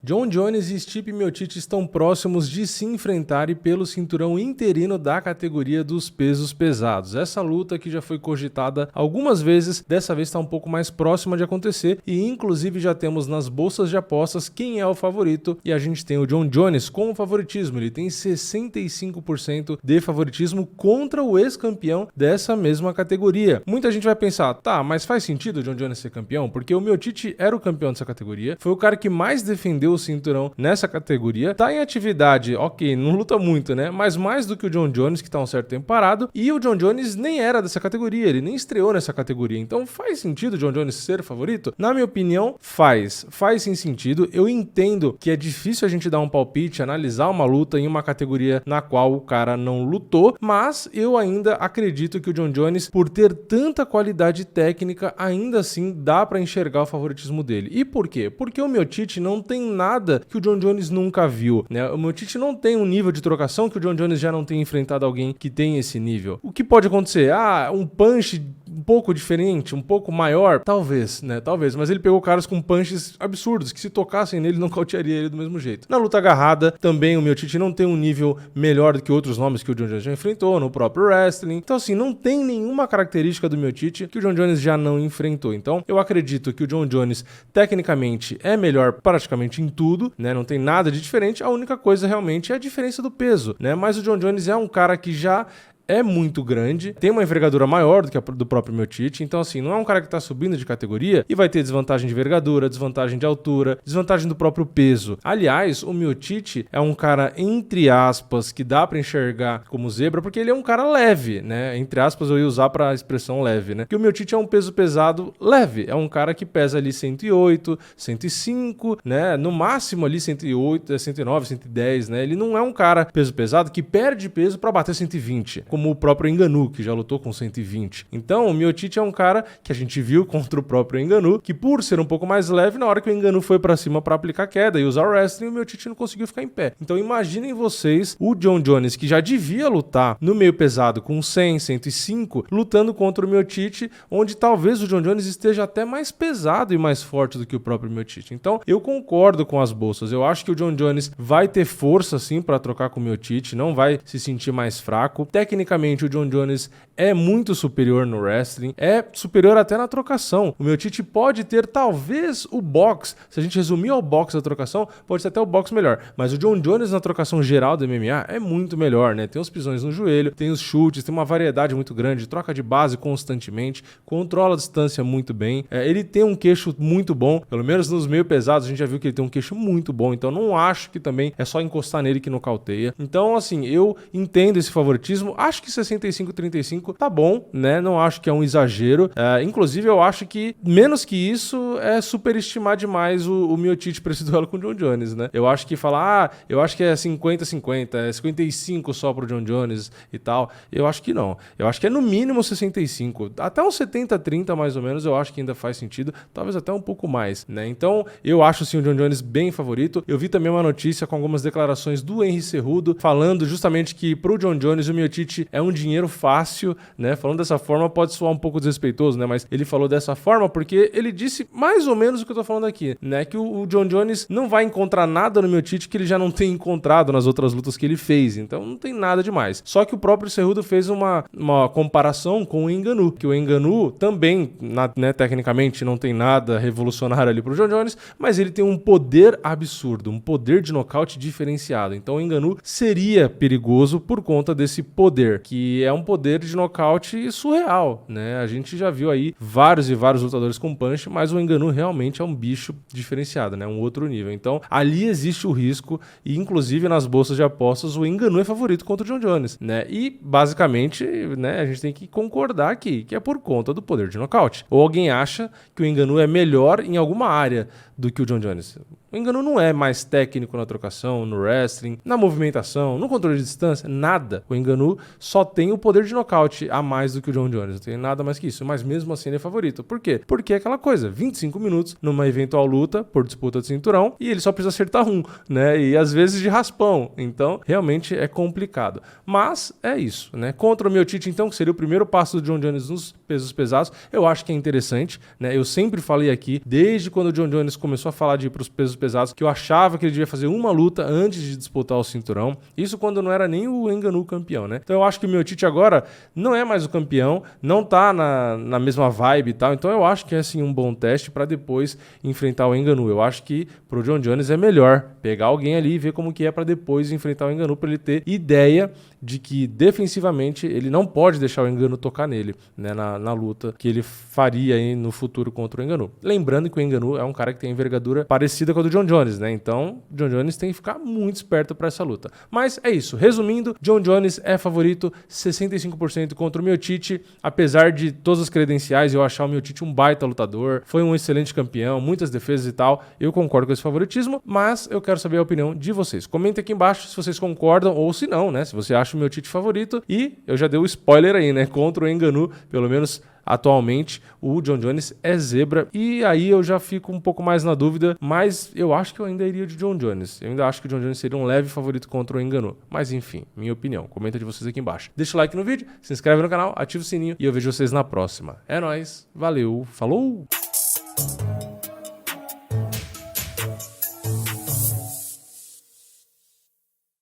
Jon Jones e Stipe Miocic estão próximos de se enfrentarem pelo cinturão interino da categoria dos pesos pesados. Essa luta que já foi cogitada algumas vezes, dessa vez está um pouco mais próxima de acontecer e inclusive já temos nas bolsas de apostas quem é o favorito e a gente tem o Jon Jones com o favoritismo. Ele tem 65% de favoritismo contra o ex-campeão dessa mesma categoria. Muita gente vai pensar, tá, mas faz sentido o Jon Jones ser campeão? Porque o Miocic era o campeão dessa categoria, foi o cara que mais defendeu o cinturão nessa categoria, tá em atividade, ok, não luta muito, né? Mas mais do que o Jon Jones, que tá um certo tempo parado, e o Jon Jones nem era dessa categoria, ele nem estreou nessa categoria. Então faz sentido o Jon Jones ser favorito? Na minha opinião, faz sim sentido. Eu entendo que é difícil a gente dar um palpite, analisar uma luta em uma categoria na qual o cara não lutou, mas eu ainda acredito que o Jon Jones, por ter tanta qualidade técnica, ainda assim dá pra enxergar o favoritismo dele. E por quê? Porque o Miocic não tem nada que o Jon Jones nunca viu, né? O Miocic não tem um nível de trocação que o Jon Jones já não tenha enfrentado alguém que tem esse nível. O que pode acontecer? Um punch um pouco diferente, um pouco maior? Talvez, né? Talvez. Mas ele pegou caras com punches absurdos, que se tocassem nele, não cautearia ele do mesmo jeito. Na luta agarrada, também o Miocic não tem um nível melhor do que outros nomes que o Jon Jones já enfrentou, no próprio wrestling. Então, assim, não tem nenhuma característica do Miocic que o Jon Jones já não enfrentou. Então, eu acredito que o Jon Jones, tecnicamente, é melhor praticamente em tudo, né? Não tem nada de diferente. A única coisa, realmente, é a diferença do peso, né? Mas o Jon Jones é um cara que já é muito grande, tem uma envergadura maior do que a do próprio Miocic, então assim, não é um cara que tá subindo de categoria e vai ter desvantagem de envergadura, desvantagem de altura, desvantagem do próprio peso. Aliás, o Miocic é um cara, entre aspas, que dá pra enxergar como zebra, porque ele é um cara leve, né? Entre aspas, eu ia usar pra expressão leve, né? Porque o Miocic é um peso pesado leve, é um cara que pesa ali 108, 105, né? No máximo ali 108, 109, 110, né? Ele não é um cara peso pesado que perde peso pra bater 120, como o próprio Ngannou, que já lutou com 120. Então, o Miocic é um cara que a gente viu contra o próprio Ngannou, que por ser um pouco mais leve, na hora que o Ngannou foi pra cima pra aplicar queda e usar o wrestling, o Miocic não conseguiu ficar em pé. Então, imaginem vocês o Jon Jones, que já devia lutar no meio pesado com 100, 105, lutando contra o Miocic, onde talvez o Jon Jones esteja até mais pesado e mais forte do que o próprio Miocic. Então, eu concordo com as bolsas. Eu acho que o Jon Jones vai ter força, sim, pra trocar com o Miocic, não vai se sentir mais fraco. Tecnicamente, o Jon Jones é muito superior no wrestling, é superior até na trocação. O Miocic pode ter talvez o box, se a gente resumir ao box da trocação, pode ser até o box melhor, mas o Jon Jones na trocação geral do MMA é muito melhor, né? Tem os pisões no joelho, tem os chutes, tem uma variedade muito grande, troca de base constantemente, controla a distância muito bem, ele tem um queixo muito bom, pelo menos nos meio pesados a gente já viu que ele tem um queixo muito bom, então não acho que também é só encostar nele que nocauteia. Então, assim, eu entendo esse favoritismo, acho que 65-35 tá bom, né? Não acho que é um exagero. Inclusive, eu acho que menos que isso é superestimar demais o Miocic pra esse duelo com o Jon Jones, né? Eu acho que falar, eu acho que é 50-50, é 55 só pro Jon Jones e tal. Eu acho que não. Eu acho que é no mínimo 65. Até uns 70-30 mais ou menos, eu acho que ainda faz sentido. Talvez até um pouco mais, né? Então, eu acho sim o Jon Jones bem favorito. Eu vi também uma notícia com algumas declarações do Henry Cejudo falando justamente que pro Jon Jones o Miocic é um dinheiro fácil, né? Falando dessa forma pode soar um pouco desrespeitoso, né? Mas ele falou dessa forma porque ele disse mais ou menos o que eu tô falando aqui, né? Que o Jon Jones não vai encontrar nada no Miocic que ele já não tem encontrado nas outras lutas que ele fez, então não tem nada demais. Só que o próprio Cejudo fez uma comparação com o Ngannou, que o Ngannou também, né, tecnicamente não tem nada revolucionário ali pro Jon Jones, mas ele tem um poder absurdo, um poder de nocaute diferenciado. Então o Ngannou seria perigoso por conta desse poder, que é um poder de nocaute surreal, né? A gente já viu aí vários e vários lutadores com punch, mas o Ngannou realmente é um bicho diferenciado, né? Um outro nível. Então, ali existe o risco e, inclusive, nas bolsas de apostas, o Ngannou é favorito contra o Jon Jones, né? E, basicamente, né, a gente tem que concordar aqui, que é por conta do poder de nocaute. Ou alguém acha que o Ngannou é melhor em alguma área do que o Jon Jones. O Ngannou não é mais técnico na trocação, no wrestling, na movimentação, no controle de distância, nada. O Ngannou só tem o poder de nocaute a mais do que o Jon Jones, não tem nada mais que isso, mas mesmo assim ele é favorito. Por quê? Porque é aquela coisa, 25 minutos numa eventual luta por disputa de cinturão e ele só precisa acertar um, né? E às vezes de raspão, então realmente é complicado. Mas é isso, né? Contra o Miocic, então, que seria o primeiro passo do Jon Jones nos pesos pesados, eu acho que é interessante, né? Eu sempre falei aqui, desde quando o Jon Jones começou a falar de ir para os pesos pesados, que eu achava que ele devia fazer uma luta antes de disputar o cinturão. Isso quando não era nem o Ngannou campeão, né? Então eu acho que o Miocic agora não é mais o campeão, não tá na mesma vibe e tal. Então eu acho que é assim um bom teste para depois enfrentar o Ngannou. Eu acho que pro Jon Jones é melhor pegar alguém ali e ver como que é para depois enfrentar o Ngannou, para ele ter ideia de que defensivamente ele não pode deixar o Ngannou tocar nele, né, na luta que ele faria aí no futuro contra o Ngannou. Lembrando que o Ngannou é um cara que tem envergadura parecida com a do Jon Jones, né? Então, o Jon Jones tem que ficar muito esperto para essa luta. Mas é isso. Resumindo, Jon Jones é favorito 65% contra o Miocic, apesar de todas as credenciais, eu achar o Miocic um baita lutador, foi um excelente campeão, muitas defesas e tal. Eu concordo com esse favoritismo, mas eu quero saber a opinião de vocês. Comentem aqui embaixo se vocês concordam ou se não, né? Se você acha o Miocic favorito. E eu já dei o spoiler aí, né? Contra o Ngannou, pelo menos atualmente, o Jon Jones é zebra. E aí eu já fico um pouco mais na dúvida, mas eu acho que eu ainda iria de Jon Jones. Eu ainda acho que o Jon Jones seria um leve favorito contra o Ngannou. Mas enfim, minha opinião. Comenta de vocês aqui embaixo. Deixa o like no vídeo, se inscreve no canal, ativa o sininho e eu vejo vocês na próxima. É nóis, valeu, falou!